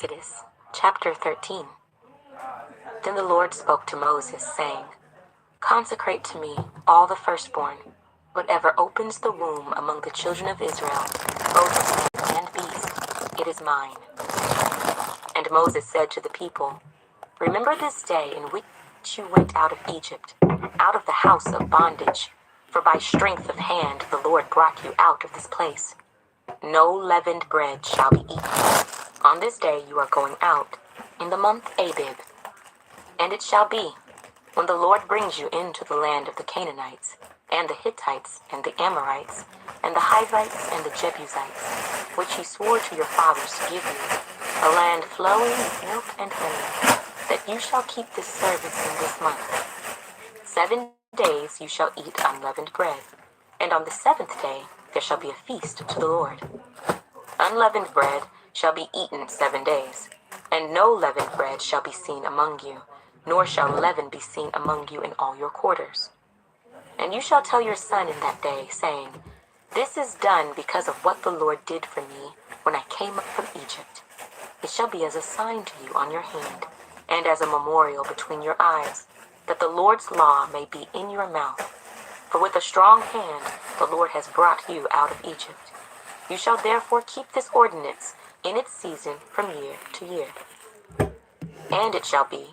Exodus chapter 13. Then the Lord spoke to Moses, saying, Consecrate to me all the firstborn, whatever opens the womb among the children of Israel, both man and beast, it is mine. And Moses said to the people, Remember this day in which you went out of Egypt, out of the house of bondage, for by strength of hand the Lord brought you out of this place. No leavened bread shall be eaten. On this day you are going out, in the month Abib. And it shall be, when the Lord brings you into the land of the Canaanites, and the Hittites, and the Amorites, and the Hivites, and the Jebusites, which he swore to your fathers to give you, a land flowing with milk and honey, that you shall keep this service in this month. 7 days you shall eat unleavened bread, and on the 7th day there shall be a feast to the Lord. Unleavened bread shall be eaten 7 days, and no leavened bread shall be seen among you, nor shall leaven be seen among you in all your quarters. And you shall tell your son in that day, saying, This is done because of what the Lord did for me when I came up from Egypt. It shall be as a sign to you on your hand, and as a memorial between your eyes, that the Lord's law may be in your mouth. For with a strong hand the Lord has brought you out of Egypt. You shall therefore keep this ordinance in its season from year to year. And it shall be,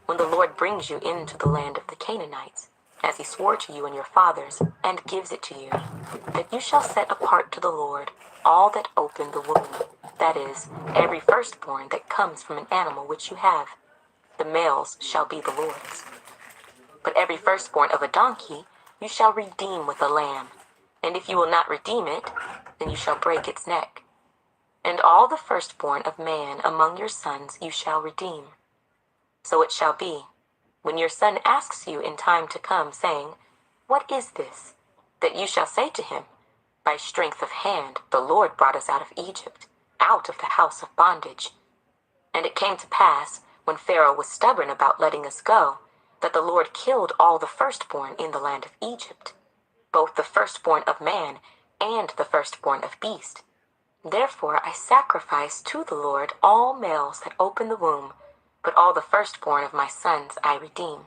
when the Lord brings you into the land of the Canaanites, as he swore to you and your fathers, and gives it to you, that you shall set apart to the Lord all that open the womb, that is, every firstborn that comes from an animal which you have. The males shall be the Lord's. But every firstborn of a donkey you shall redeem with a lamb, and if you will not redeem it, then you shall break its neck. And all the firstborn of man among your sons you shall redeem. So it shall be, when your son asks you in time to come, saying, What is this? That you shall say to him, By strength of hand the Lord brought us out of Egypt, out of the house of bondage. And it came to pass, when Pharaoh was stubborn about letting us go, that the Lord killed all the firstborn in the land of Egypt, both the firstborn of man and the firstborn of beast. Therefore I sacrifice to the Lord all males that open the womb, but all the firstborn of my sons I redeem.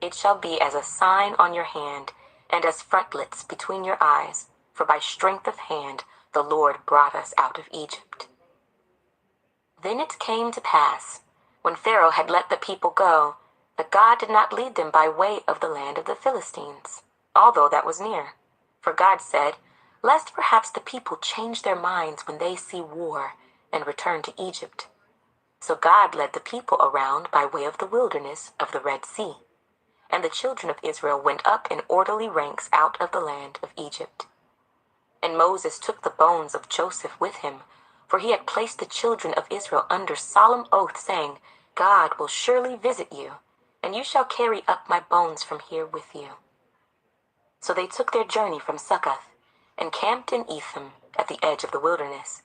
It shall be as a sign on your hand, and as frontlets between your eyes, for by strength of hand the Lord brought us out of Egypt. Then it came to pass, when Pharaoh had let the people go, that God did not lead them by way of the land of the Philistines, although that was near. For God said, Lest perhaps the people change their minds when they see war, and return to Egypt. So God led the people around by way of the wilderness of the Red Sea. And the children of Israel went up in orderly ranks out of the land of Egypt. And Moses took the bones of Joseph with him, for he had placed the children of Israel under solemn oath, saying, God will surely visit you, and you shall carry up my bones from here with you. So they took their journey from Succoth, and camped in Etham at the edge of the wilderness.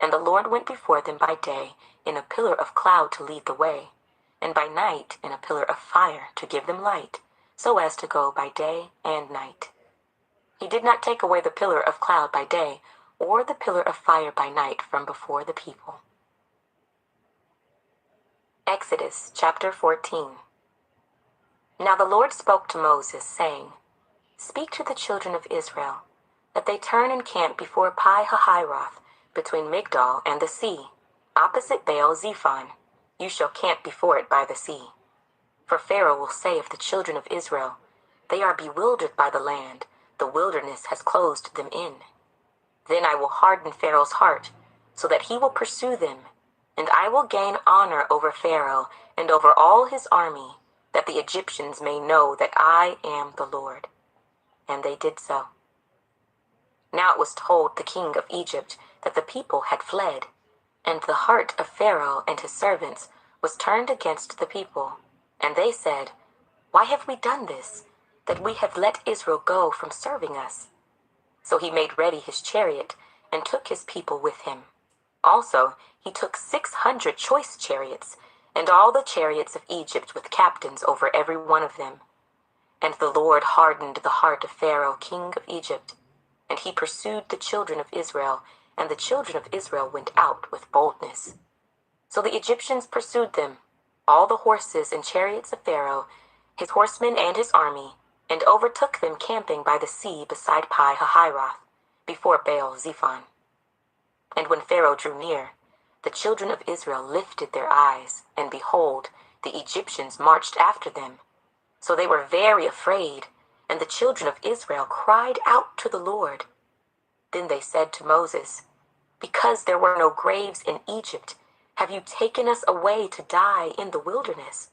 And the Lord went before them by day in a pillar of cloud to lead the way, and by night in a pillar of fire to give them light, so as to go by day and night. He did not take away the pillar of cloud by day, or the pillar of fire by night from before the people. Exodus chapter 14. Now the Lord spoke to Moses, saying, Speak to the children of Israel, that they turn and camp before Pi-hahiroth, between Migdol and the sea, opposite Baal-zephon. You shall camp before it by the sea. For Pharaoh will say of the children of Israel, They are bewildered by the land, the wilderness has closed them in. Then I will harden Pharaoh's heart, so that he will pursue them, and I will gain honor over Pharaoh and over all his army, that the Egyptians may know that I am the Lord. And they did so. Now it was told the king of Egypt that the people had fled, and the heart of Pharaoh and his servants was turned against the people. And they said, Why have we done this, that we have let Israel go from serving us? So he made ready his chariot, and took his people with him. Also he took 600 choice chariots, and all the chariots of Egypt with captains over every one of them. And the Lord hardened the heart of Pharaoh king of Egypt, and he pursued the children of Israel, and the children of Israel went out with boldness. So the Egyptians pursued them, all the horses and chariots of Pharaoh, his horsemen and his army, and overtook them camping by the sea beside Pi-hahiroth, before Baal-zephon. And when Pharaoh drew near, the children of Israel lifted their eyes, and behold, the Egyptians marched after them. So they were very afraid, and the children of Israel cried out to the Lord. Then they said to Moses, "Because there were no graves in Egypt, have you taken us away to die in the wilderness?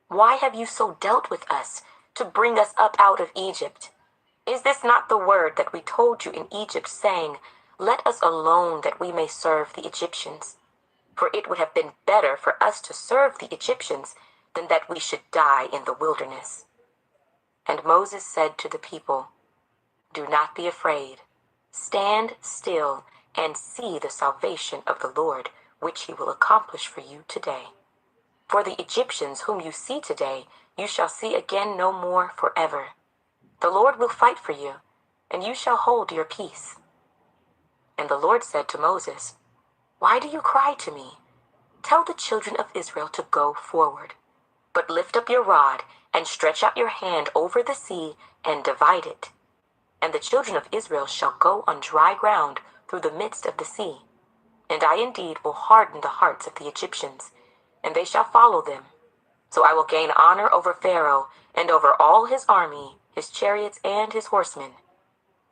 Why have you so dealt with us to bring us up out of Egypt? Is this not the word that we told you in Egypt, saying, 'Let us alone that we may serve the Egyptians'? For it would have been better for us to serve the Egyptians than that we should die in the wilderness." And Moses said to the people, "Do not be afraid. Stand still and see the salvation of the Lord, which he will accomplish for you today. For the Egyptians whom you see today, you shall see again no more forever. The Lord will fight for you, and you shall hold your peace." And the Lord said to Moses, "Why do you cry to me? Tell the children of Israel to go forward. But lift up your rod and stretch out your hand over the sea and divide it. And the children of Israel shall go on dry ground through the midst of the sea. And I indeed will harden the hearts of the Egyptians, and they shall follow them. So I will gain honor over Pharaoh and over all his army, his chariots and his horsemen.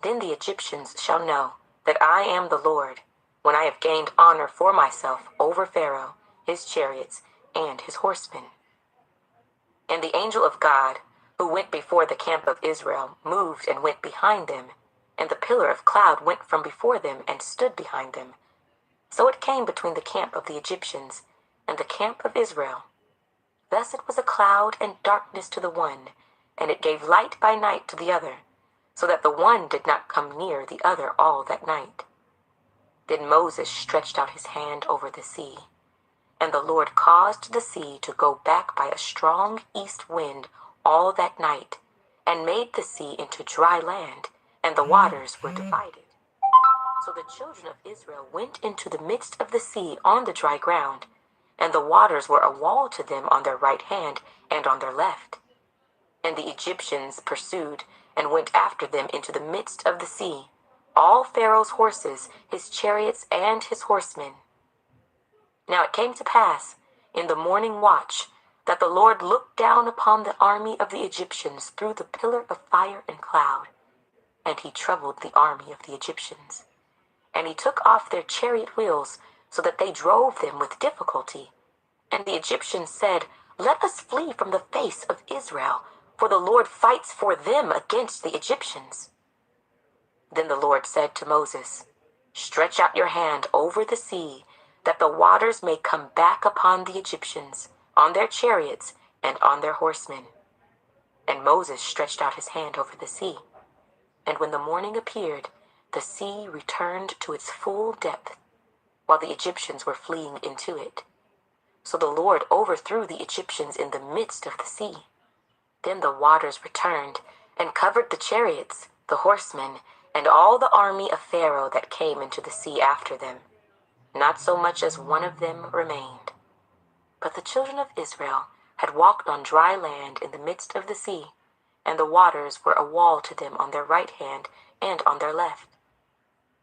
Then the Egyptians shall know that I am the Lord, when I have gained honor for myself over Pharaoh, his chariots, and his horsemen." And the angel of God, who went before the camp of Israel, moved and went behind them, and the pillar of cloud went from before them and stood behind them. So it came between the camp of the Egyptians and the camp of Israel. Thus it was a cloud and darkness to the one, and it gave light by night to the other, so that the one did not come near the other all that night. Then Moses stretched out his hand over the sea, and the Lord caused the sea to go back by a strong east wind all that night, and made the sea into dry land, and the waters were divided. So the children of Israel went into the midst of the sea on the dry ground, and the waters were a wall to them on their right hand and on their left. And the Egyptians pursued and went after them into the midst of the sea, all Pharaoh's horses, his chariots, and his horsemen. Now it came to pass, in the morning watch, that the Lord looked down upon the army of the Egyptians through the pillar of fire and cloud, and he troubled the army of the Egyptians. And he took off their chariot wheels, so that they drove them with difficulty. And the Egyptians said, "Let us flee from the face of Israel, for the Lord fights for them against the Egyptians." Then the Lord said to Moses, "Stretch out your hand over the sea, that the waters may come back upon the Egyptians, on their chariots, and on their horsemen." And Moses stretched out his hand over the sea. And when the morning appeared, the sea returned to its full depth, while the Egyptians were fleeing into it. So the Lord overthrew the Egyptians in the midst of the sea. Then the waters returned and covered the chariots, the horsemen, and all the army of Pharaoh that came into the sea after them. Not so much as one of them remained. But the children of Israel had walked on dry land in the midst of the sea, and the waters were a wall to them on their right hand and on their left.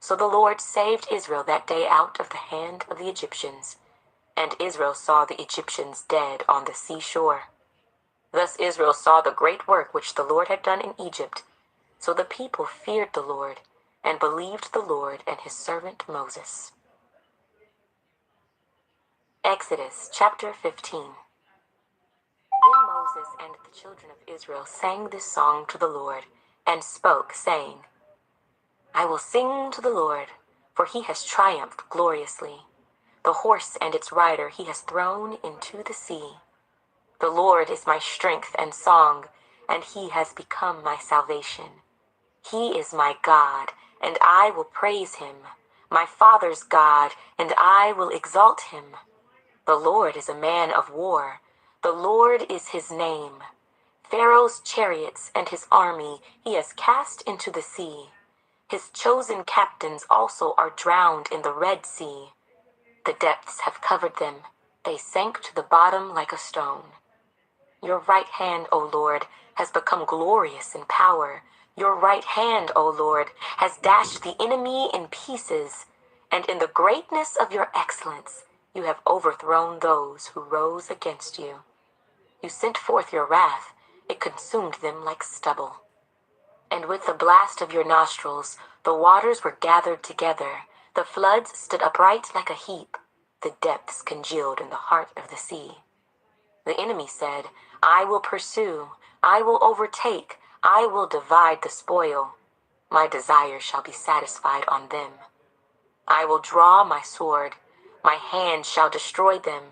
So the Lord saved Israel that day out of the hand of the Egyptians, and Israel saw the Egyptians dead on the seashore. Thus Israel saw the great work which the Lord had done in Egypt. So the people feared the Lord and believed the Lord and his servant Moses. Exodus chapter 15. Then Moses and the children of Israel sang this song to the Lord and spoke, saying, "I will sing to the Lord, for he has triumphed gloriously. The horse and its rider he has thrown into the sea. The Lord is my strength and song, and he has become my salvation. He is my God, and I will praise him, my father's God, and I will exalt him. The Lord is a man of war. The Lord is his name. Pharaoh's chariots and his army he has cast into the sea. His chosen captains also are drowned in the Red Sea. The depths have covered them. They sank to the bottom like a stone. Your right hand, O Lord, has become glorious in power. Your right hand, O Lord, has dashed the enemy in pieces, and in the greatness of your excellence, you have overthrown those who rose against you. You sent forth your wrath, it consumed them like stubble. And with the blast of your nostrils, the waters were gathered together. The floods stood upright like a heap. The depths congealed in the heart of the sea. The enemy said, I will pursue, I will overtake, I will divide the spoil. My desire shall be satisfied on them. I will draw my sword, my hand shall destroy them.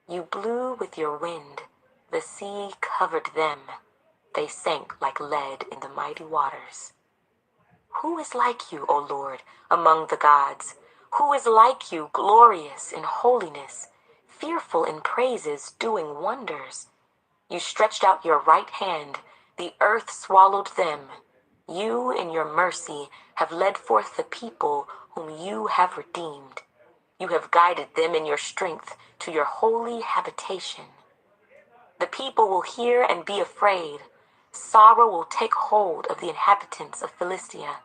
You blew with your wind, the sea covered them. They sank like lead in the mighty waters. Who is like you, O Lord, among the gods? Who is like you, glorious in holiness, fearful in praises, doing wonders? You stretched out your right hand, the earth swallowed them. You, in your mercy, have led forth the people whom you have redeemed. You have guided them in your strength to your holy habitation. The people will hear and be afraid. Sorrow will take hold of the inhabitants of Philistia.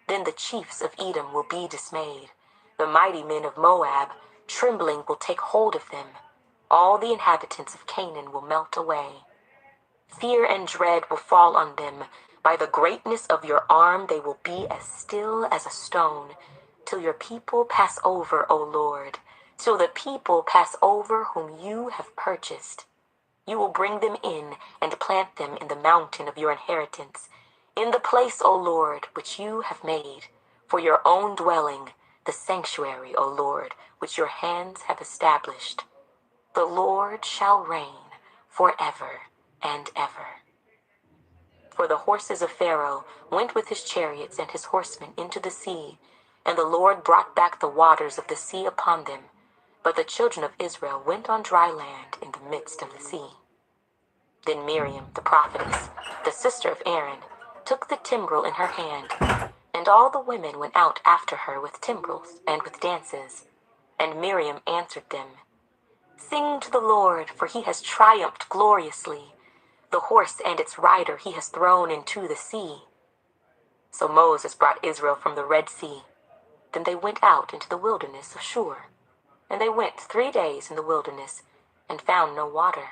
Then the chiefs of Edom will be dismayed. The mighty men of Moab, trembling, will take hold of them. All the inhabitants of Canaan will melt away. Fear and dread will fall on them. By the greatness of your arm they will be as still as a stone, till your people pass over, O Lord, till the people pass over whom you have purchased. You will bring them in and plant them in the mountain of your inheritance, in the place, O Lord, which you have made, for your own dwelling, the sanctuary, O Lord, which your hands have established. The Lord shall reign forever and ever. For the horses of Pharaoh went with his chariots and his horsemen into the sea, and the Lord brought back the waters of the sea upon them. But the children of Israel went on dry land in the midst of the sea. Then Miriam, the prophetess, the sister of Aaron, took the timbrel in her hand, and all the women went out after her with timbrels and with dances. And Miriam answered them, Sing to the Lord, for he has triumphed gloriously. The horse and its rider he has thrown into the sea. So Moses brought Israel from the Red Sea. Then they went out into the wilderness of Shur. And they went 3 days in the wilderness, and found no water.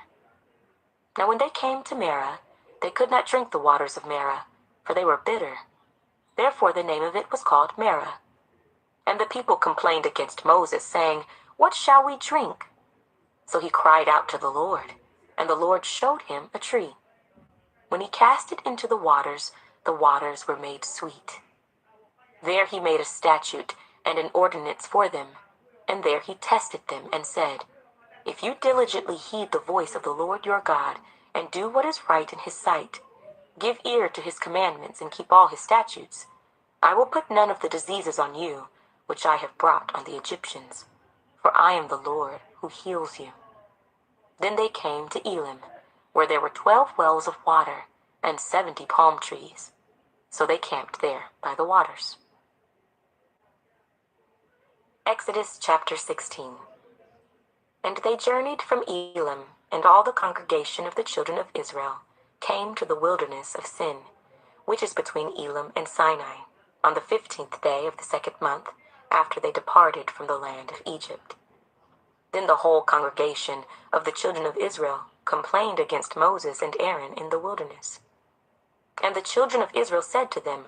Now when they came to Marah, they could not drink the waters of Marah, for they were bitter. Therefore the name of it was called Marah. And the people complained against Moses, saying, What shall we drink? So he cried out to the Lord, and the Lord showed him a tree. When he cast it into the waters were made sweet. There he made a statute and an ordinance for them, and there he tested them and said, If you diligently heed the voice of the Lord your God, and do what is right in his sight, give ear to his commandments and keep all his statutes, I will put none of the diseases on you, which I have brought on the Egyptians, for I am the Lord who heals you. Then they came to Elim, where there were 12 wells of water and 70 palm trees. So they camped there by the waters. Exodus chapter 16. And they journeyed from Elim, and all the congregation of the children of Israel came to the wilderness of Sin, which is between Elim and Sinai, on the 15th day of the 2nd month, after they departed from the land of Egypt. Then the whole congregation of the children of Israel complained against Moses and Aaron in the wilderness. And the children of Israel said to them,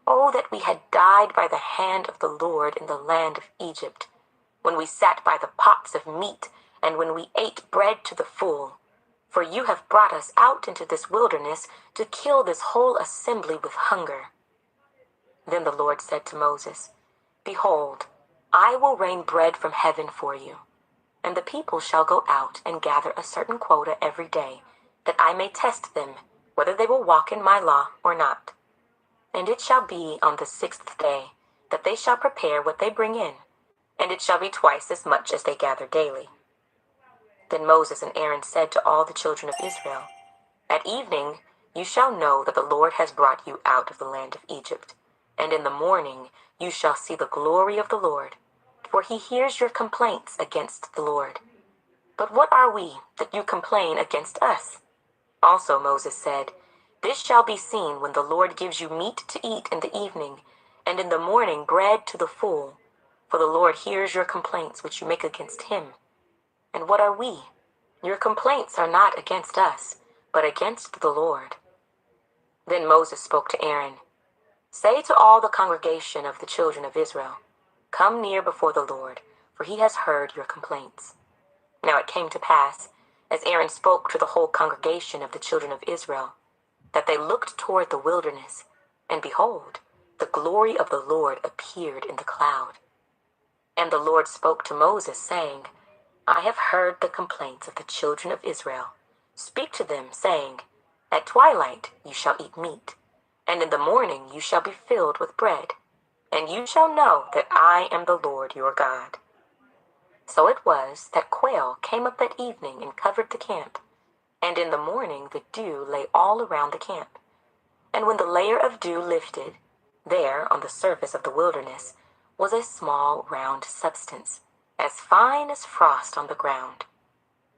Oh, that we had died by the hand of the Lord in the land of Egypt, when we sat by the pots of meat, and when we ate bread to the full. For you have brought us out into this wilderness to kill this whole assembly with hunger. Then the Lord said to Moses, Behold, I will rain bread from heaven for you, and the people shall go out and gather a certain quota every day, that I may test them, whether they will walk in my law or not. And it shall be on the 6th day that they shall prepare what they bring in, and it shall be twice as much as they gather daily. Then Moses and Aaron said to all the children of Israel, At evening you shall know that the Lord has brought you out of the land of Egypt, and in the morning you shall see the glory of the Lord, for he hears your complaints against the Lord. But what are we that you complain against us? Also Moses said, This shall be seen when the Lord gives you meat to eat in the evening, and in the morning bread to the full. For the Lord hears your complaints which you make against him. And what are we? Your complaints are not against us, but against the Lord. Then Moses spoke to Aaron, Say to all the congregation of the children of Israel, Come near before the Lord, for he has heard your complaints. Now it came to pass, as Aaron spoke to the whole congregation of the children of Israel, that they looked toward the wilderness, and behold, the glory of the Lord appeared in the cloud. And the Lord spoke to Moses, saying, I have heard the complaints of the children of Israel. Speak to them, saying, At twilight you shall eat meat, and in the morning you shall be filled with bread, and you shall know that I am the Lord your God. So it was that quail came up that evening and covered the camp, and in the morning the dew lay all around the camp. And when the layer of dew lifted, there on the surface of the wilderness was a small round substance, as fine as frost on the ground.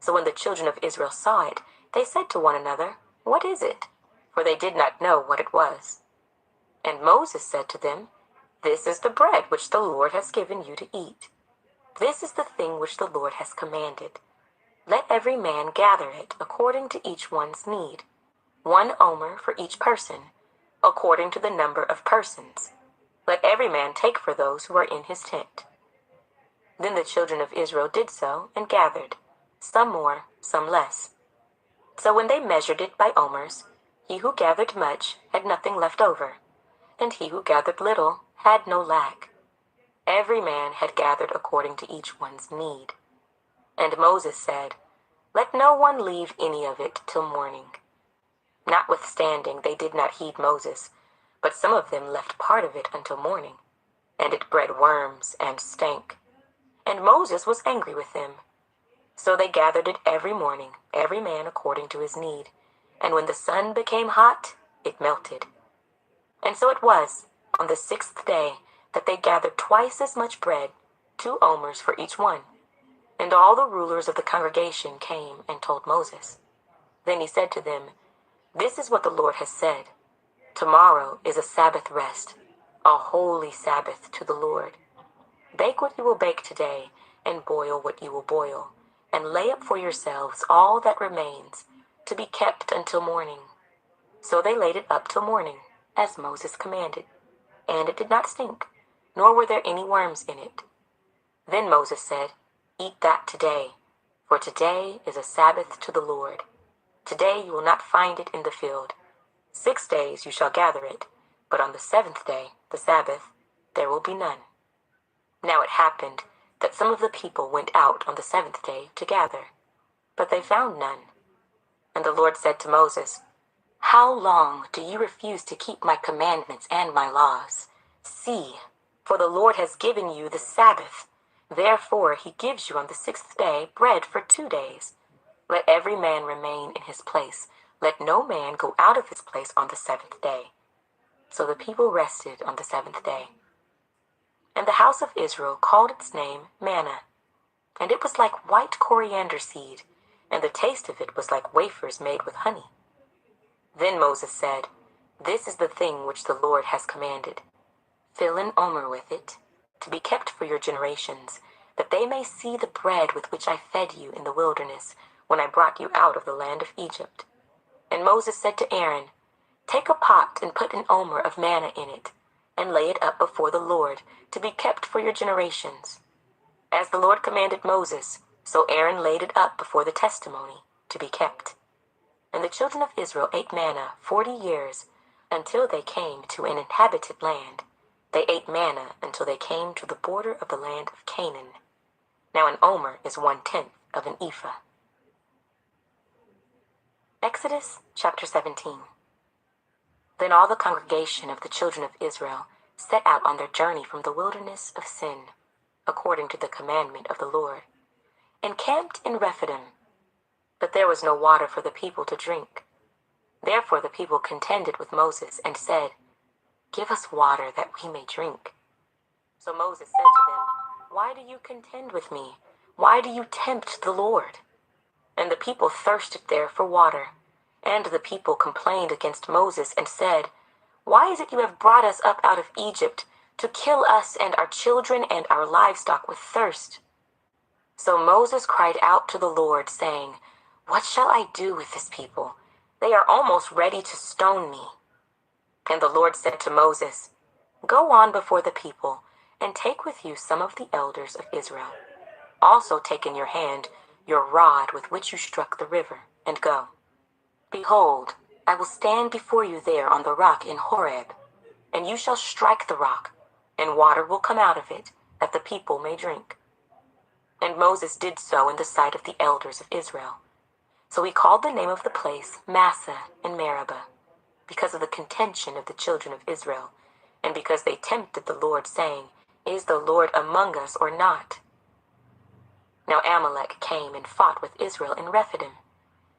So when the children of Israel saw it, they said to one another, What is it? For they did not know what it was. And Moses said to them, This is the bread which the Lord has given you to eat. This is the thing which the Lord has commanded. Let every man gather it according to each one's need, 1 omer for each person, according to the number of persons. Let every man take for those who are in his tent. Then the children of Israel did so and gathered, some more, some less. So when they measured it by omers, he who gathered much had nothing left over, and he who gathered little had no lack. Every man had gathered according to each one's need. And Moses said, Let no one leave any of it till morning. Notwithstanding, they did not heed Moses, but some of them left part of it until morning, and it bred worms and stank. And Moses was angry with them. So they gathered it every morning, every man according to his need. And when the sun became hot, it melted. And so it was, on the 6th day, that they gathered twice as much bread, 2 omers for each one. And all the rulers of the congregation came and told Moses. Then he said to them, This is what the Lord has said. Tomorrow is a Sabbath rest, a holy Sabbath to the Lord. Bake what you will bake today, and boil what you will boil, and lay up for yourselves all that remains, to be kept until morning. So they laid it up till morning, as Moses commanded, and it did not stink, nor were there any worms in it. Then Moses said, Eat that today, for today is a Sabbath to the Lord. Today you will not find it in the field. 6 days you shall gather it, but on the 7th day, the Sabbath, there will be none. Now it happened that some of the people went out on the 7th day to gather, but they found none. And the Lord said to Moses, How long do you refuse to keep my commandments and my laws? See, for the Lord has given you the Sabbath. Therefore he gives you on the 6th day bread for 2 days. Let every man remain in his place. Let no man go out of his place on the 7th day. So the people rested on the 7th day. And the house of Israel called its name manna. And it was like white coriander seed, and the taste of it was like wafers made with honey. Then Moses said, This is the thing which the Lord has commanded. Fill an omer with it, to be kept for your generations, that they may see the bread with which I fed you in the wilderness, when I brought you out of the land of Egypt. And Moses said to Aaron, Take a pot and put an omer of manna in it, and lay it up before the Lord, to be kept for your generations. As the Lord commanded Moses, so Aaron laid it up before the testimony, to be kept. And the children of Israel ate manna 40 years, until they came to an inhabited land. They ate manna until they came to the border of the land of Canaan. Now an omer is 1/10 of an ephah. Exodus chapter 17. Then all the congregation of the children of Israel set out on their journey from the wilderness of Sin, according to the commandment of the Lord, and camped in Rephidim. But there was no water for the people to drink. Therefore the people contended with Moses and said, Give us water that we may drink. So Moses said to them, Why do you contend with me? Why do you tempt the Lord? And the people thirsted there for water. And the people complained against Moses and said, "Why is it you have brought us up out of Egypt to kill us and our children and our livestock with thirst?" So Moses cried out to the Lord, saying, "What shall I do with this people? They are almost ready to stone me." And the Lord said to Moses, "Go on before the people, and take with you some of the elders of Israel. Also take in your hand your rod with which you struck the river, and go. Behold, I will stand before you there on the rock in Horeb, and you shall strike the rock, and water will come out of it, that the people may drink." And Moses did so in the sight of the elders of Israel. So he called the name of the place Massah in Meribah, because of the contention of the children of Israel, and because they tempted the Lord, saying, "Is the Lord among us or not?" Now Amalek came and fought with Israel in Rephidim.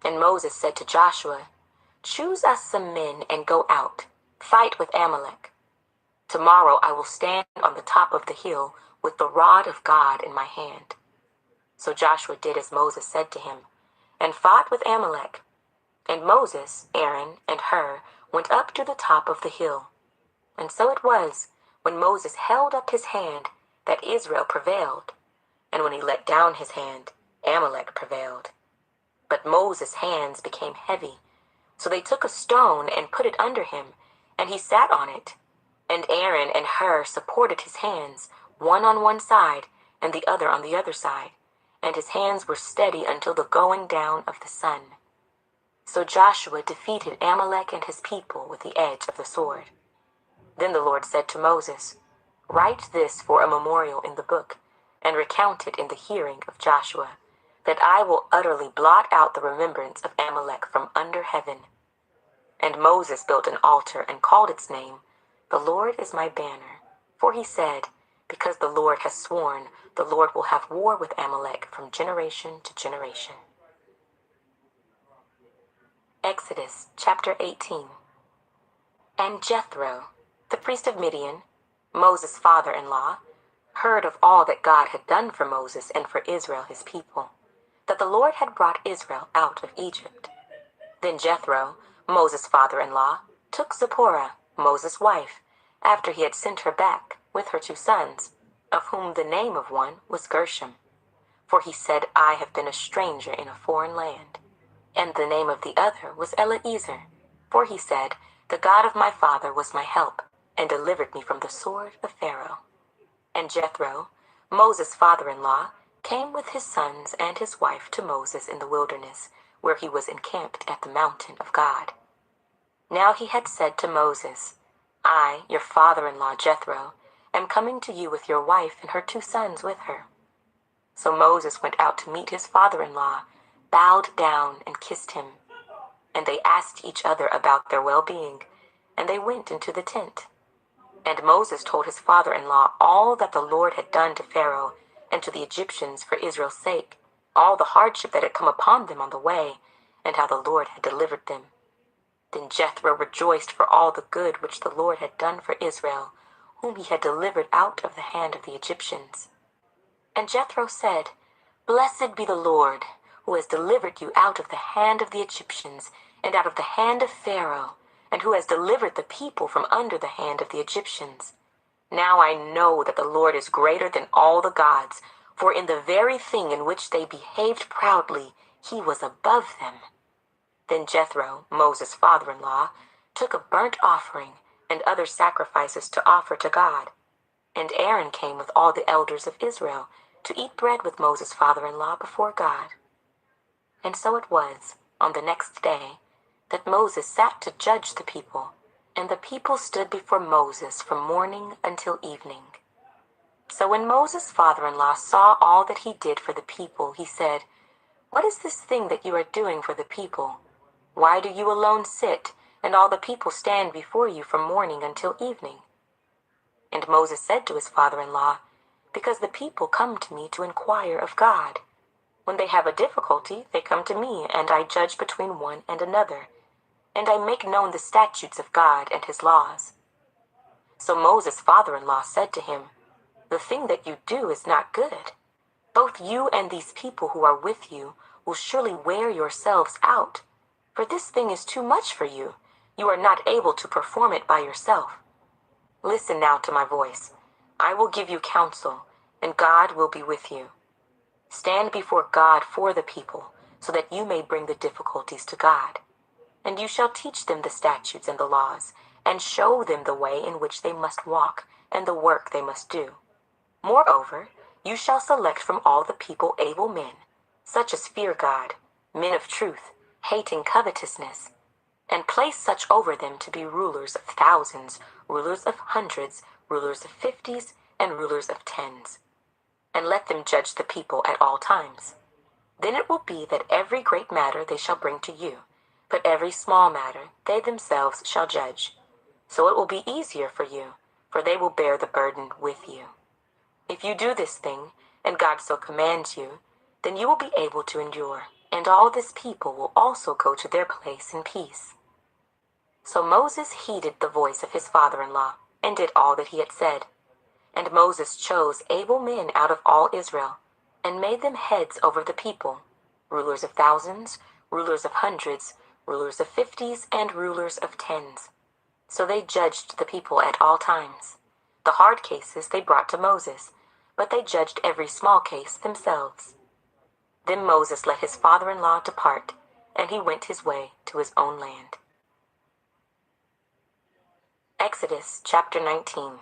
And Moses said to Joshua, "Choose us some men and go out, fight with Amalek. Tomorrow I will stand on the top of the hill with the rod of God in my hand." So Joshua did as Moses said to him, and fought with Amalek. And Moses, Aaron, and Hur went up to the top of the hill. And so it was, when Moses held up his hand, that Israel prevailed. And when he let down his hand, Amalek prevailed. But Moses' hands became heavy. So they took a stone and put it under him, and he sat on it. And Aaron and Hur supported his hands, one on one side and the other on the other side. And his hands were steady until the going down of the sun. So Joshua defeated Amalek and his people with the edge of the sword. Then the Lord said to Moses, "Write this for a memorial in the book, and recount it in the hearing of Joshua, that I will utterly blot out the remembrance of Amalek from under heaven." And Moses built an altar and called its name, "The Lord is my banner." For he said, "Because the Lord has sworn, the Lord will have war with Amalek from generation to generation." Exodus chapter 18. And Jethro, the priest of Midian, Moses' father-in-law, heard of all that God had done for Moses and for Israel his people, that the Lord had brought Israel out of Egypt. Then Jethro, Moses' father-in-law, took Zipporah, Moses' wife, after he had sent her back with her 2 sons, of whom the name of one was Gershom. For he said, "I have been a stranger in a foreign land." And the name of the other was Eleazar, for he said, "The God of my father was my help, and delivered me from the sword of Pharaoh." And Jethro, Moses' father-in-law, came with his sons and his wife to Moses in the wilderness, where he was encamped at the mountain of God. Now he had said to Moses, "I, your father-in-law Jethro, am coming to you with your wife and her 2 sons with her." So Moses went out to meet his father-in-law, bowed down and kissed him. And they asked each other about their well-being, and they went into the tent. And Moses told his father-in-law all that the Lord had done to Pharaoh and to the Egyptians for Israel's sake, all the hardship that had come upon them on the way, and how the Lord had delivered them. Then Jethro rejoiced for all the good which the Lord had done for Israel, whom he had delivered out of the hand of the Egyptians. And Jethro said, "Blessed be the Lord, who has delivered you out of the hand of the Egyptians and out of the hand of Pharaoh, and who has delivered the people from under the hand of the Egyptians. Now I know that the Lord is greater than all the gods, for in the very thing in which they behaved proudly, he was above them." Then Jethro, Moses' father-in-law, took a burnt offering and other sacrifices to offer to God. And Aaron came with all the elders of Israel to eat bread with Moses' father-in-law before God. And so it was, on the next day, that Moses sat to judge the people, and the people stood before Moses from morning until evening. So when Moses' father-in-law saw all that he did for the people, he said, "What is this thing that you are doing for the people? Why do you alone sit, and all the people stand before you from morning until evening?" And Moses said to his father-in-law, "Because the people come to me to inquire of God. When they have a difficulty, they come to me, and I judge between one and another, and I make known the statutes of God and his laws." So Moses' father-in-law said to him, "The thing that you do is not good. Both you and these people who are with you will surely wear yourselves out. For this thing is too much for you. You are not able to perform it by yourself. Listen now to my voice. I will give you counsel, and God will be with you. Stand before God for the people, so that you may bring the difficulties to God. And you shall teach them the statutes and the laws, and show them the way in which they must walk, and the work they must do. Moreover, you shall select from all the people able men, such as fear God, men of truth, hating covetousness, and place such over them to be rulers of thousands, rulers of hundreds, rulers of fifties, and rulers of tens. And let them judge the people at all times. Then it will be that every great matter they shall bring to you, but every small matter they themselves shall judge. So it will be easier for you, for they will bear the burden with you. If you do this thing, and God so commands you, then you will be able to endure, and all this people will also go to their place in peace. So Moses heeded the voice of his father-in-law, and did all that he had said. And Moses chose able men out of all Israel, and made them heads over the people, rulers of thousands, rulers of hundreds, rulers of fifties, and rulers of tens. So they judged the people at all times. The hard cases they brought to Moses, but they judged every small case themselves. Then Moses let his father-in-law depart, and he went his way to his own land. Exodus chapter 19.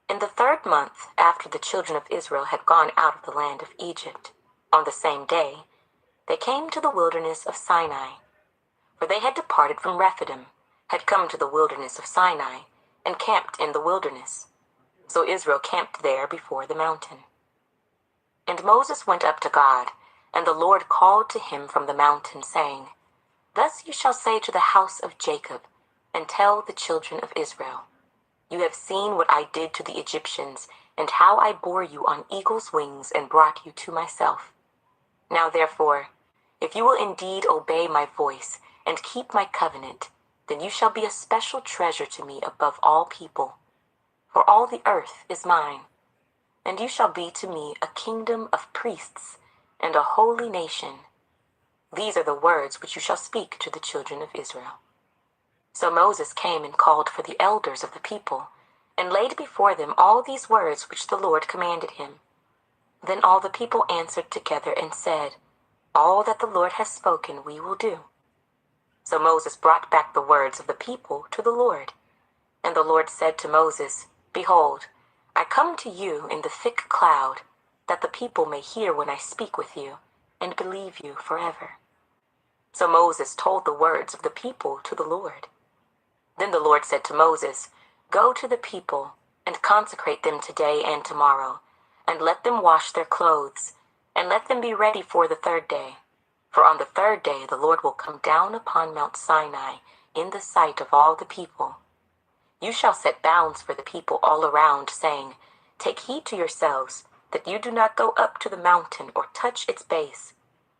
In the 3rd month after the children of Israel had gone out of the land of Egypt, on the same day, they came to the wilderness of Sinai. For they had departed from Rephidim, had come to the wilderness of Sinai, and camped in the wilderness. So Israel camped there before the mountain. And Moses went up to God, and the Lord called to him from the mountain, saying, Thus you shall say to the house of Jacob, and tell the children of Israel, You have seen what I did to the Egyptians, and how I bore you on eagle's wings and brought you to myself. Now therefore, if you will indeed obey my voice, and keep my covenant, then you shall be a special treasure to me above all people. For all the earth is mine, and you shall be to me a kingdom of priests, and a holy nation. These are the words which you shall speak to the children of Israel. So Moses came and called for the elders of the people, and laid before them all these words which the Lord commanded him. Then all the people answered together and said, All that the Lord has spoken we will do. So Moses brought back the words of the people to the Lord. And the Lord said to Moses, Behold, I come to you in the thick cloud, that the people may hear when I speak with you, and believe you forever. So Moses told the words of the people to the Lord. Then the Lord said to Moses, Go to the people, and consecrate them today and tomorrow, and let them wash their clothes, and let them be ready for the 3rd day. For on the 3rd day the Lord will come down upon Mount Sinai in the sight of all the people. You shall set bounds for the people all around, saying, Take heed to yourselves, that you do not go up to the mountain or touch its base.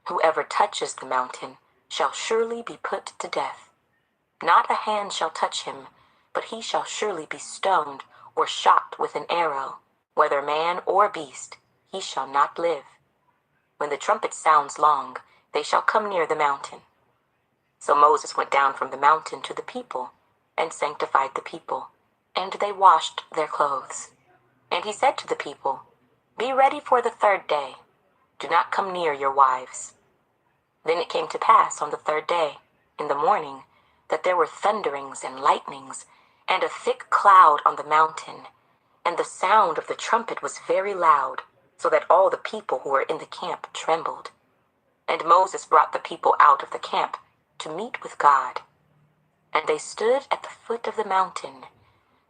Whoever touches the mountain shall surely be put to death. Not a hand shall touch him, but he shall surely be stoned or shot with an arrow. Whether man or beast, he shall not live. When the trumpet sounds long, they shall come near the mountain. So Moses went down from the mountain to the people, and sanctified the people, and they washed their clothes. And he said to the people, Be ready for the 3rd day. Do not come near your wives. Then it came to pass on the 3rd day, in the morning, that there were thunderings and lightnings, and a thick cloud on the mountain, and the sound of the trumpet was very loud, so that all the people who were in the camp trembled. And Moses brought the people out of the camp to meet with God. And they stood at the foot of the mountain.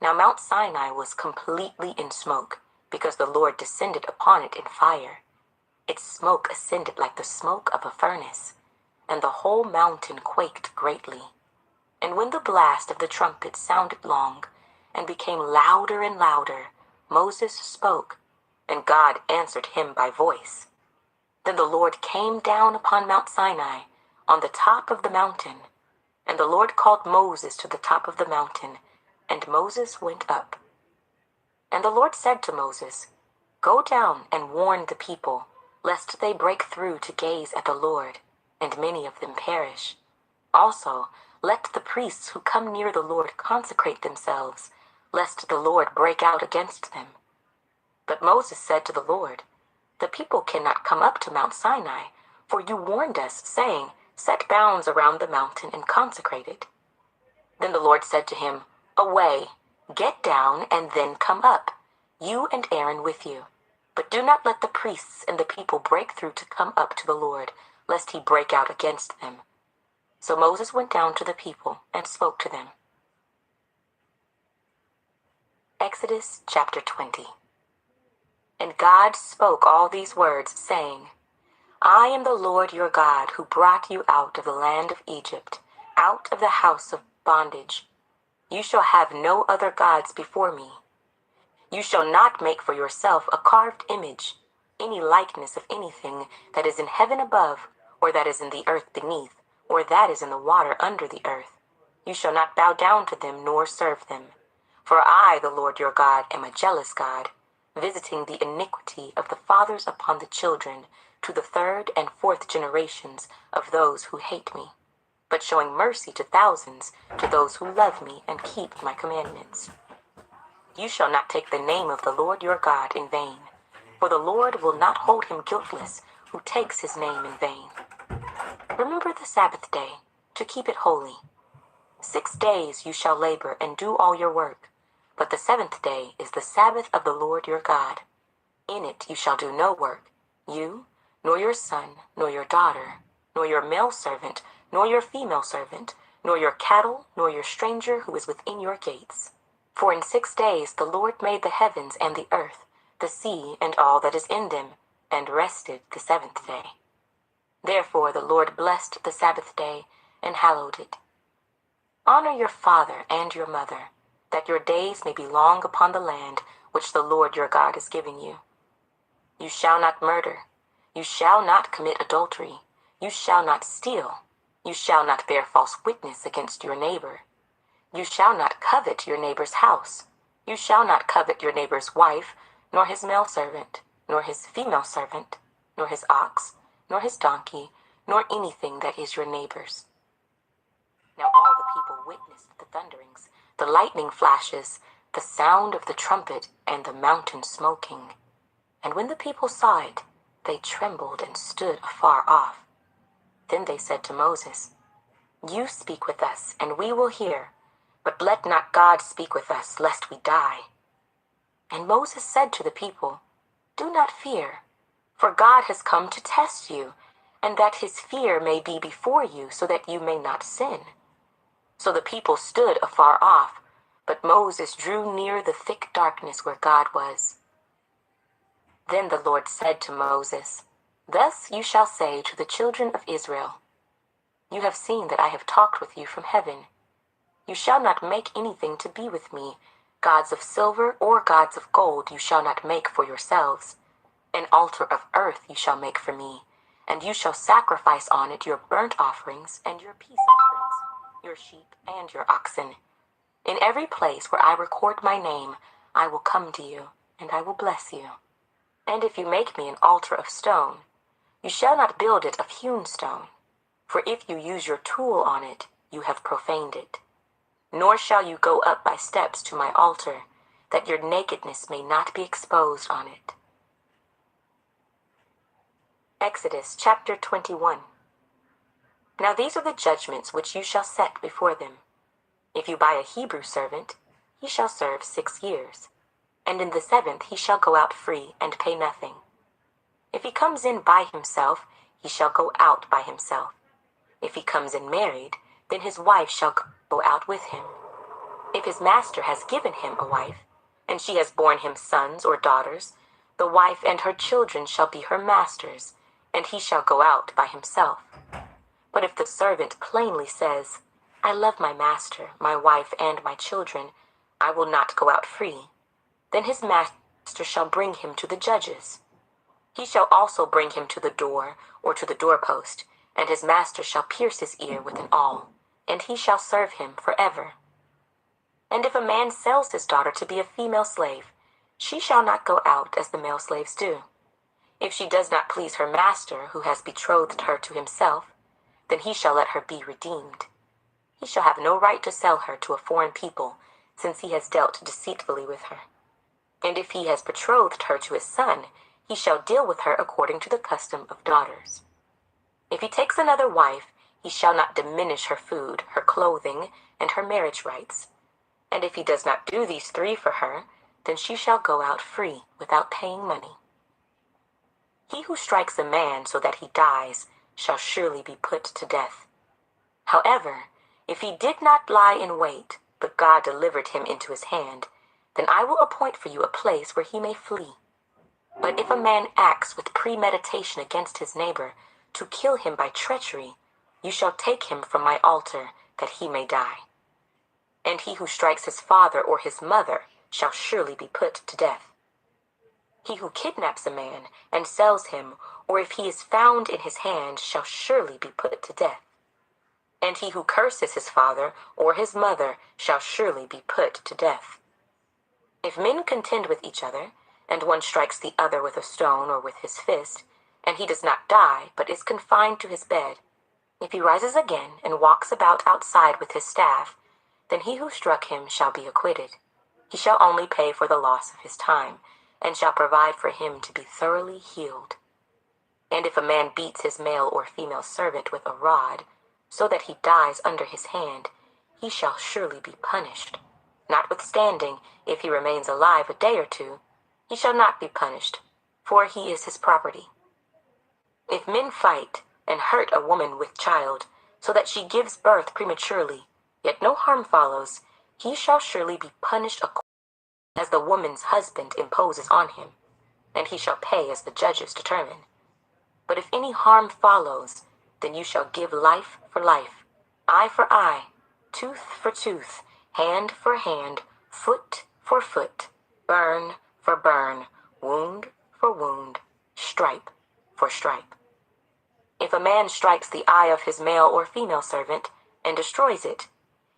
Now Mount Sinai was completely in smoke, because the Lord descended upon it in fire. Its smoke ascended like the smoke of a furnace, and the whole mountain quaked greatly. And when the blast of the trumpet sounded long, and became louder and louder, Moses spoke, and God answered him by voice. Then the Lord came down upon Mount Sinai, on the top of the mountain. And the Lord called Moses to the top of the mountain, and Moses went up. And the Lord said to Moses, Go down and warn the people, lest they break through to gaze at the Lord, and many of them perish. Also, let the priests who come near the Lord consecrate themselves, lest the Lord break out against them. But Moses said to the Lord, the people cannot come up to Mount Sinai, for you warned us, saying, set bounds around the mountain and consecrate it. Then the Lord said to him, away, get down, and then come up, you and Aaron with you. But do not let the priests and the people break through to come up to the Lord, lest he break out against them. So Moses went down to the people and spoke to them. Exodus chapter 20. And God spoke all these words, saying, I am the Lord your God, who brought you out of the land of Egypt, out of the house of bondage. You shall have no other gods before me. You shall not make for yourself a carved image, any likeness of anything that is in heaven above, or that is in the earth beneath, or that is in the water under the earth. You shall not bow down to them nor serve them. For I, the Lord your God, am a jealous God, visiting the iniquity of the fathers upon the children, to the third and fourth generations of those who hate me, but showing mercy to thousands, to those who love me and keep my commandments. You shall not take the name of the Lord your God in vain, for the Lord will not hold him guiltless who takes his name in vain. Remember the Sabbath day, to keep it holy. 6 days you shall labor and do all your work, but the seventh day is the Sabbath of the Lord your God. In it you shall do no work, you, nor your son, nor your daughter, nor your male servant, nor your female servant, nor your cattle, nor your stranger who is within your gates. For in 6 days the Lord made the heavens and the earth, the sea and all that is in them, and rested the seventh day. Therefore the Lord blessed the Sabbath day and hallowed it. Honor your father and your mother, that your days may be long upon the land which the Lord your God is giving you. You shall not murder. You shall not commit adultery. You shall not steal. You shall not bear false witness against your neighbor. You shall not covet your neighbor's house. You shall not covet your neighbor's wife, nor his male servant, nor his female servant, nor his ox, nor his donkey, nor anything that is your neighbor's. Now all the people witnessed the thunderings, the lightning flashes, the sound of the trumpet, and the mountain smoking. And when the people saw it, they trembled and stood afar off. Then they said to Moses, you speak with us, and we will hear, but let not God speak with us, lest we die. And Moses said to the people, do not fear, for God has come to test you, and that his fear may be before you, so that you may not sin. So the people stood afar off, but Moses drew near the thick darkness where God was. Then the Lord said to Moses, thus you shall say to the children of Israel, you have seen that I have talked with you from heaven. You shall not make anything to be with me, gods of silver or gods of gold you shall not make for yourselves. An altar of earth you shall make for me, and you shall sacrifice on it your burnt offerings and your peace offerings, your sheep and your oxen. In every place where I record my name, I will come to you, and I will bless you. And if you make me an altar of stone, you shall not build it of hewn stone, for if you use your tool on it, you have profaned it. Nor shall you go up by steps to my altar, that your nakedness may not be exposed on it. Exodus chapter 21. Now these are the judgments which you shall set before them. If you buy a Hebrew servant, he shall serve 6 years, and in the 7th he shall go out free and pay nothing. If he comes in by himself, he shall go out by himself. If he comes in married, then his wife shall go out with him. If his master has given him a wife, and she has borne him sons or daughters, the wife and her children shall be her master's, and he shall go out by himself. But if the servant plainly says, I love my master, my wife, and my children, I will not go out free, then his master shall bring him to the judges. He shall also bring him to the door or to the doorpost, and his master shall pierce his ear with an awl, and he shall serve him forever. And if a man sells his daughter to be a female slave, she shall not go out as the male slaves do. If she does not please her master, who has betrothed her to himself, then he shall let her be redeemed. He shall have no right to sell her to a foreign people, since he has dealt deceitfully with her. And if he has betrothed her to his son, he shall deal with her according to the custom of daughters. If he takes another wife, he shall not diminish her food, her clothing, and her marriage rights. And if he does not do these three for her, then she shall go out free, without paying money. He who strikes a man so that he dies shall surely be put to death. However, if he did not lie in wait, but God delivered him into his hand, then I will appoint for you a place where he may flee. But if a man acts with premeditation against his neighbor to kill him by treachery, you shall take him from my altar, that he may die. And he who strikes his father or his mother shall surely be put to death. He who kidnaps a man and sells him, or if he is found in his hand, shall surely be put to death. And he who curses his father or his mother shall surely be put to death. If men contend with each other, and one strikes the other with a stone or with his fist, and he does not die, but is confined to his bed, if he rises again and walks about outside with his staff, then he who struck him shall be acquitted. He shall only pay for the loss of his time, and shall provide for him to be thoroughly healed. And if a man beats his male or female servant with a rod, so that he dies under his hand, he shall surely be punished. Notwithstanding, if he remains alive a day or two, he shall not be punished, for he is his property. If men fight and hurt a woman with child, so that she gives birth prematurely, yet no harm follows, he shall surely be punished according as the woman's husband imposes on him, and he shall pay as the judges determine. But if any harm follows, then you shall give life for life, eye for eye, tooth for tooth, hand for hand, foot for foot, burn for burn, wound for wound, stripe for stripe. If a man strikes the eye of his male or female servant and destroys it,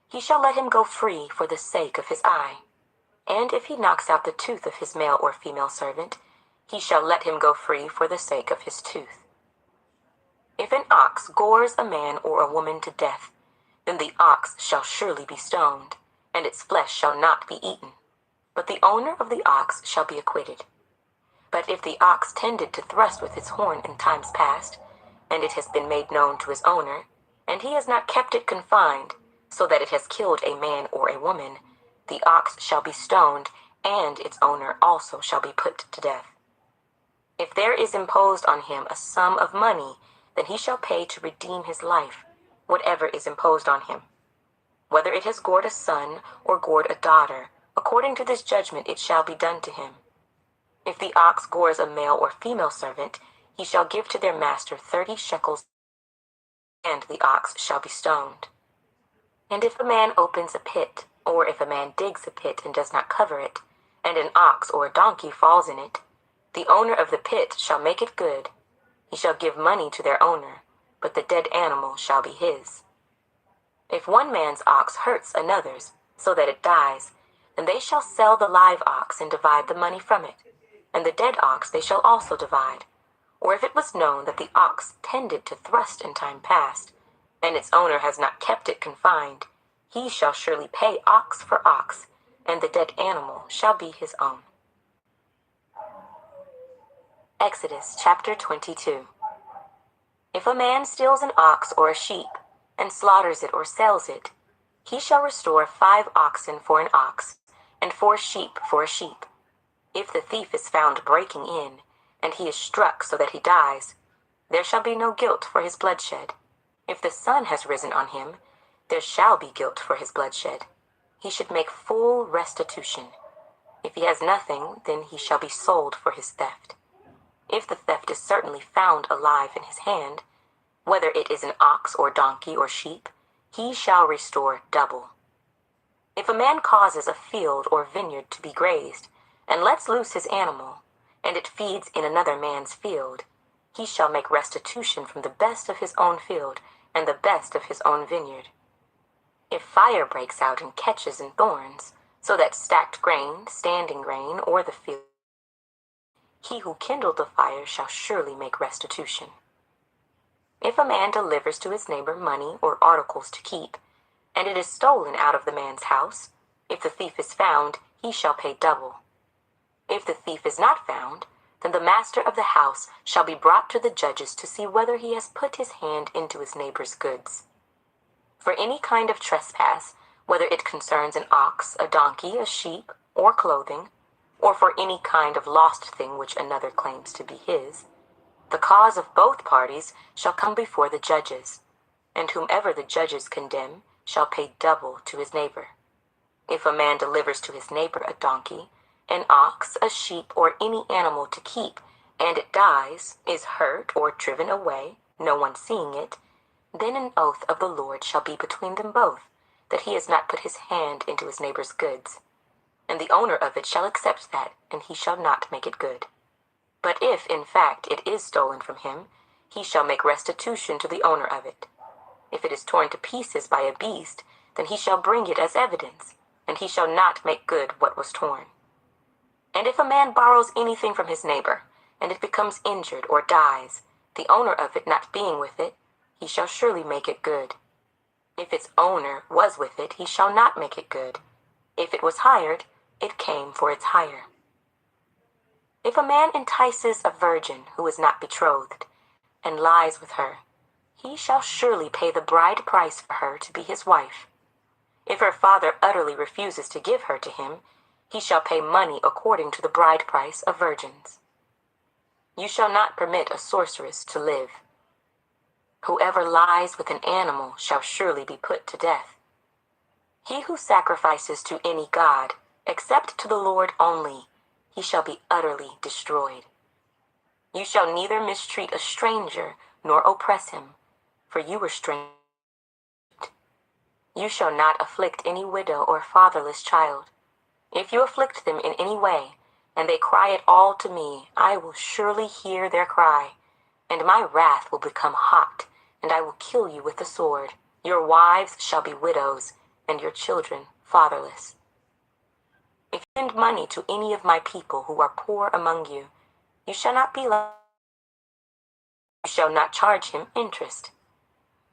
he shall let him go free for the sake of his eye. And if he knocks out the tooth of his male or female servant, he shall let him go free for the sake of his tooth. If an ox gores a man or a woman to death, then the ox shall surely be stoned, and its flesh shall not be eaten, but the owner of the ox shall be acquitted. But if the ox tended to thrust with its horn in times past, and it has been made known to his owner, and he has not kept it confined, so that it has killed a man or a woman, the ox shall be stoned, and its owner also shall be put to death. If there is imposed on him a sum of money, then he shall pay to redeem his life, whatever is imposed on him. Whether it has gored a son or gored a daughter, according to this judgment it shall be done to him. If the ox gores a male or female servant, he shall give to their master 30 shekels, and the ox shall be stoned. And if a man opens a pit, or if a man digs a pit and does not cover it, and an ox or a donkey falls in it, the owner of the pit shall make it good. He shall give money to their owner, but the dead animal shall be his. If one man's ox hurts another's, so that it dies, then they shall sell the live ox and divide the money from it, and the dead ox they shall also divide. Or if it was known that the ox tended to thrust in time past, and its owner has not kept it confined, he shall surely pay ox for ox, and the dead animal shall be his own. Exodus chapter 22. If a man steals an ox or a sheep, and slaughters it or sells it, he shall restore 5 oxen for an ox, and 4 sheep for a sheep. If the thief is found breaking in, and he is struck so that he dies, there shall be no guilt for his bloodshed. If the sun has risen on him, there shall be guilt for his bloodshed. He should make full restitution. If he has nothing, then he shall be sold for his theft. If the theft is certainly found alive in his hand, whether it is an ox or donkey or sheep, he shall restore double. If a man causes a field or vineyard to be grazed, and lets loose his animal, and it feeds in another man's field, he shall make restitution from the best of his own field and the best of his own vineyard. If fire breaks out and catches in thorns, so that stacked grain, standing grain, or the field, He who kindled the fire shall surely make restitution. If a man delivers to his neighbor money or articles to keep, and it is stolen out of the man's house, if the thief is found, he shall pay double. If the thief is not found, then the master of the house shall be brought to the judges to see whether he has put his hand into his neighbor's goods. For any kind of trespass, whether it concerns an ox, a donkey, a sheep, or clothing, or for any kind of lost thing which another claims to be his, the cause of both parties shall come before the judges, and whomever the judges condemn shall pay double to his neighbor. If a man delivers to his neighbor a donkey, an ox, a sheep, or any animal to keep, and it dies, is hurt, or driven away, no one seeing it, then an oath of the Lord shall be between them both, that he has not put his hand into his neighbor's goods. And the owner of it shall accept that, and he shall not make it good. But if, in fact, it is stolen from him, he shall make restitution to the owner of it. If it is torn to pieces by a beast, then he shall bring it as evidence, and he shall not make good what was torn. And if a man borrows anything from his neighbor, and it becomes injured or dies, the owner of it not being with it, he shall surely make it good. If its owner was with it, he shall not make it good. If it was hired, it came for its hire. If a man entices a virgin who is not betrothed, and lies with her, he shall surely pay the bride price for her to be his wife. If her father utterly refuses to give her to him, he shall pay money according to the bride price of virgins. You shall not permit a sorceress to live. Whoever lies with an animal shall surely be put to death. He who sacrifices to any god, except to the Lord only, he shall be utterly destroyed. You shall neither mistreat a stranger nor oppress him, for you were strange. You shall not afflict any widow or fatherless child. If you afflict them in any way, and they cry at all to me, I will surely hear their cry, and my wrath will become hot, and I will kill you with the sword. Your wives shall be widows, and your children fatherless. If you lend money to any of my people who are poor among you, you shall not be like. You shall not charge him interest.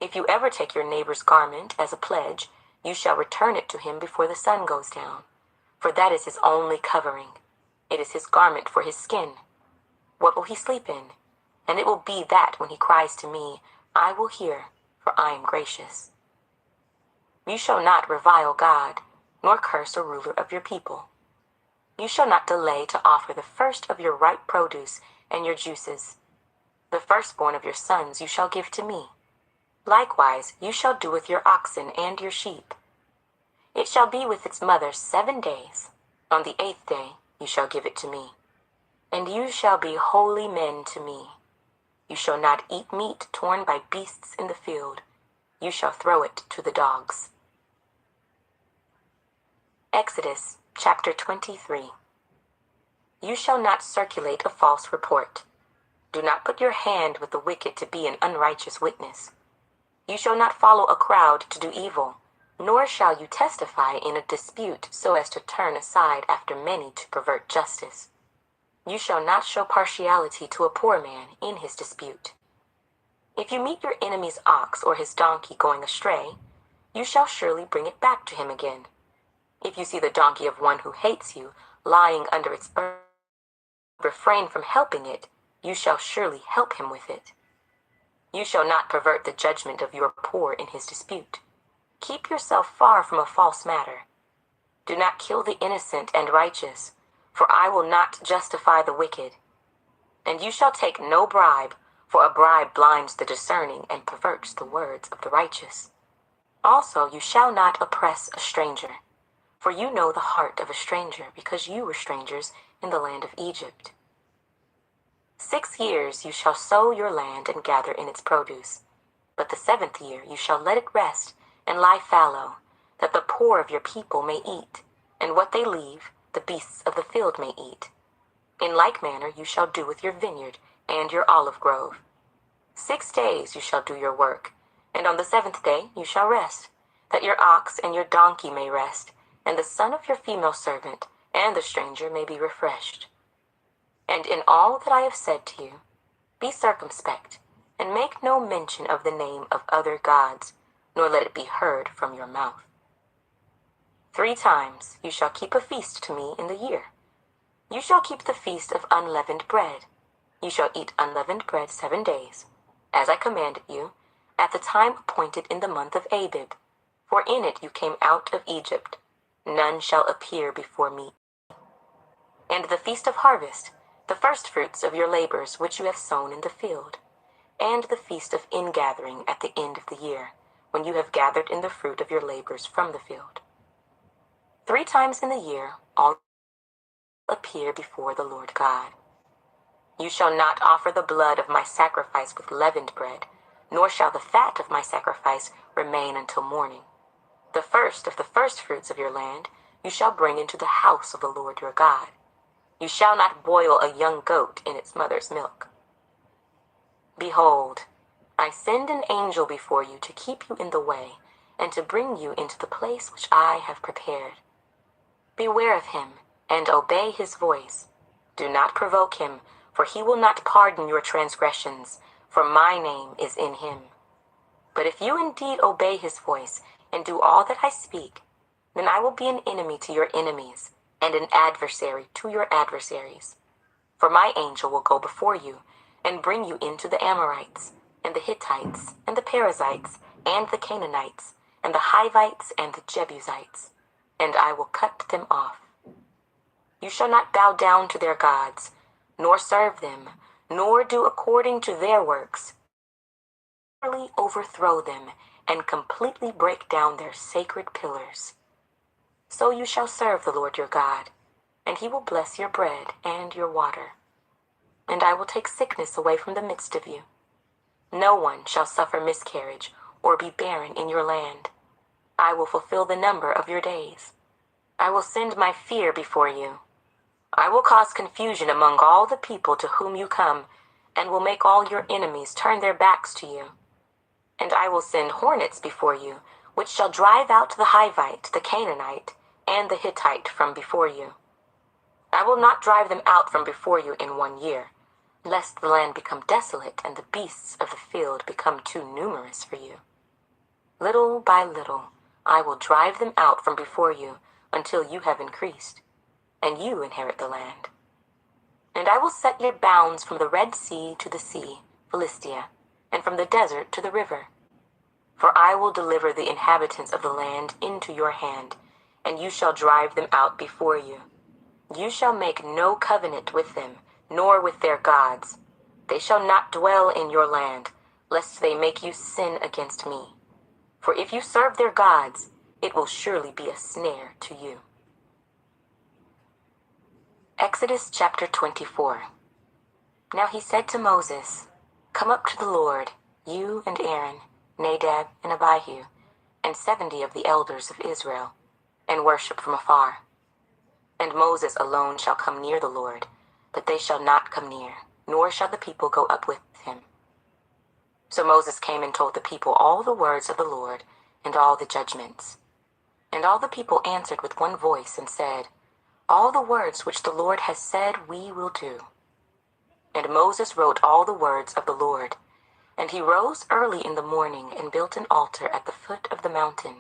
If you ever take your neighbor's garment as a pledge, you shall return it to him before the sun goes down, for that is his only covering. It is his garment for his skin. What will he sleep in? And it will be that when he cries to me, I will hear, for I am gracious. You shall not revile God, nor curse a ruler of your people. You shall not delay to offer the first of your ripe produce and your juices. The firstborn of your sons you shall give to me. Likewise you shall do with your oxen and your sheep. It shall be with its mother 7 days. On the 8th day you shall give it to me. And you shall be holy men to me. You shall not eat meat torn by beasts in the field. You shall throw it to the dogs. Exodus chapter 23. You shall not circulate a false report. Do not put your hand with the wicked to be an unrighteous witness. You shall not follow a crowd to do evil, nor shall you testify in a dispute so as to turn aside after many to pervert justice. You shall not show partiality to a poor man in his dispute. If you meet your enemy's ox or his donkey going astray, you shall surely bring it back to him again. If you see the donkey of one who hates you lying under its burden, refrain from helping it, you shall surely help him with it. You shall not pervert the judgment of your poor in his dispute. Keep yourself far from a false matter. Do not kill the innocent and righteous, for I will not justify the wicked. And you shall take no bribe, for a bribe blinds the discerning and perverts the words of the righteous. Also you shall not oppress a stranger, for you know the heart of a stranger, because you were strangers in the land of Egypt. 6 years you shall sow your land and gather in its produce, but the 7th year you shall let it rest and lie fallow, that the poor of your people may eat, and what they leave, the beasts of the field may eat. In like manner you shall do with your vineyard and your olive grove. 6 days you shall do your work, and on the 7th day you shall rest, that your ox and your donkey may rest, and the son of your female servant and the stranger may be refreshed. And in all that I have said to you, be circumspect, and make no mention of the name of other gods, nor let it be heard from your mouth. 3 times you shall keep a feast to me in the year. You shall keep the feast of unleavened bread. You shall eat unleavened bread 7 days, as I commanded you, at the time appointed in the month of Abib, for in it you came out of Egypt. None shall appear before me. And the feast of harvest, the firstfruits of your labors which you have sown in the field, and the feast of ingathering at the end of the year, when you have gathered in the fruit of your labors from the field. 3 times in the year all appear before the Lord God. You shall not offer the blood of my sacrifice with leavened bread, nor shall the fat of my sacrifice remain until morning. The first of the firstfruits of your land you shall bring into the house of the Lord your God. You shall not boil a young goat in its mother's milk. Behold, I send an angel before you to keep you in the way, and to bring you into the place which I have prepared. Beware of him, and obey his voice. Do not provoke him, for he will not pardon your transgressions, for my name is in him. But if you indeed obey his voice, and do all that I speak, then I will be an enemy to your enemies, and an adversary to your adversaries. For my angel will go before you, and bring you into the Amorites, and the Hittites, and the Perizzites, and the Canaanites, and the Hivites, and the Jebusites, and I will cut them off. You shall not bow down to their gods, nor serve them, nor do according to their works. Utterly overthrow them, and completely break down their sacred pillars. So you shall serve the Lord your God, and he will bless your bread and your water. And I will take sickness away from the midst of you. No one shall suffer miscarriage or be barren in your land. I will fulfill the number of your days. I will send my fear before you. I will cause confusion among all the people to whom you come, and will make all your enemies turn their backs to you. And I will send hornets before you, which shall drive out the Hivite, the Canaanite, and the Hittite from before you. I will not drive them out from before you in 1 year, lest the land become desolate and the beasts of the field become too numerous for you. Little by little I will drive them out from before you until you have increased, and you inherit the land. And I will set your bounds from the Red Sea to the sea, Philistia, and from the desert to the river. For I will deliver the inhabitants of the land into your hand, and you shall drive them out before you. You shall make no covenant with them, nor with their gods. They shall not dwell in your land, lest they make you sin against me. For if you serve their gods, it will surely be a snare to you. Exodus chapter 24. Now he said to Moses, Come up to the Lord, you and Aaron, Nadab and Abihu, and 70 of the elders of Israel, and worship from afar. And Moses alone shall come near the Lord, but they shall not come near, nor shall the people go up with him. So Moses came and told the people all the words of the Lord, and all the judgments. And all the people answered with one voice and said, All the words which the Lord has said we will do. And Moses wrote all the words of the Lord. And he rose early in the morning and built an altar at the foot of the mountain,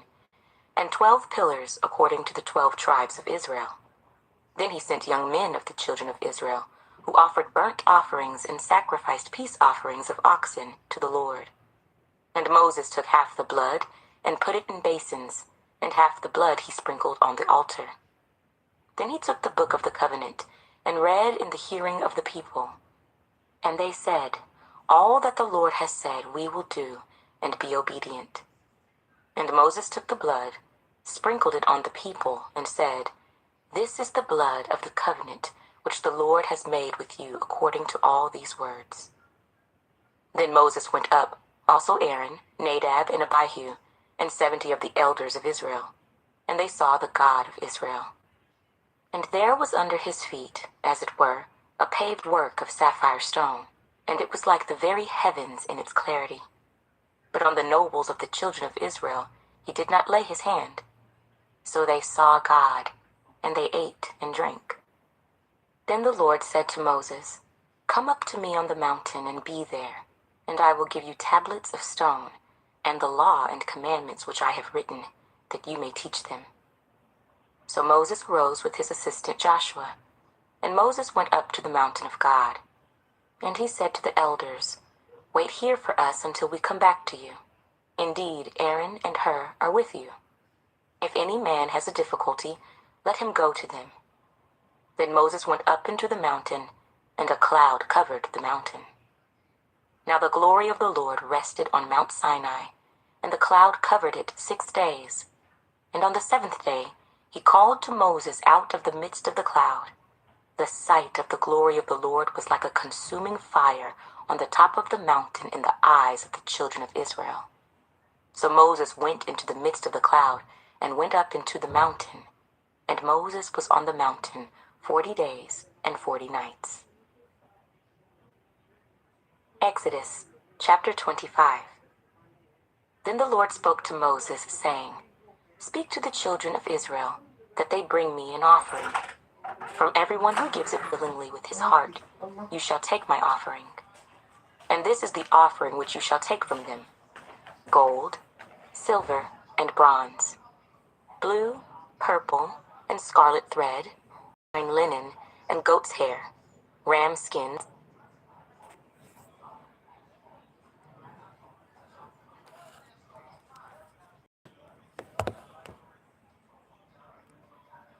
and 12 pillars according to the 12 tribes of Israel. Then he sent young men of the children of Israel, who offered burnt offerings and sacrificed peace offerings of oxen to the Lord. And Moses took half the blood and put it in basins, and half the blood he sprinkled on the altar. Then he took the book of the covenant and read in the hearing of the people. And they said, All that the Lord has said we will do, and be obedient. And Moses took the blood, sprinkled it on the people, and said, This is the blood of the covenant which the Lord has made with you according to all these words. Then Moses went up, also Aaron, Nadab, and Abihu, and 70 of the elders of Israel, and they saw the God of Israel. And there was under his feet, as it were, a paved work of sapphire stone, and it was like the very heavens in its clarity. But on the nobles of the children of Israel he did not lay his hand. So they saw God, and they ate and drank. Then the Lord said to Moses, "Come up to me on the mountain and be there, and I will give you tablets of stone, and the law and commandments which I have written, that you may teach them." So Moses rose with his assistant Joshua, and Moses went up to the mountain of God. And he said to the elders, "Wait here for us until we come back to you. Indeed, Aaron and Hur are with you. If any man has a difficulty, let him go to them." Then Moses went up into the mountain, and a cloud covered the mountain. Now the glory of the Lord rested on Mount Sinai, and the cloud covered it 6 days. And on the 7th day he called to Moses out of the midst of the cloud. The sight of the glory of the Lord was like a consuming fire on the top of the mountain in the eyes of the children of Israel. So Moses went into the midst of the cloud and went up into the mountain. And Moses was on the mountain 40 days and 40 nights. Exodus chapter 25. Then the Lord spoke to Moses, saying, "Speak to the children of Israel, that they bring me an offering. From everyone who gives it willingly with his heart, you shall take my offering. And this is the offering which you shall take from them: gold, silver, and bronze, blue, purple, and scarlet thread, fine linen, and goat's hair, ram skins,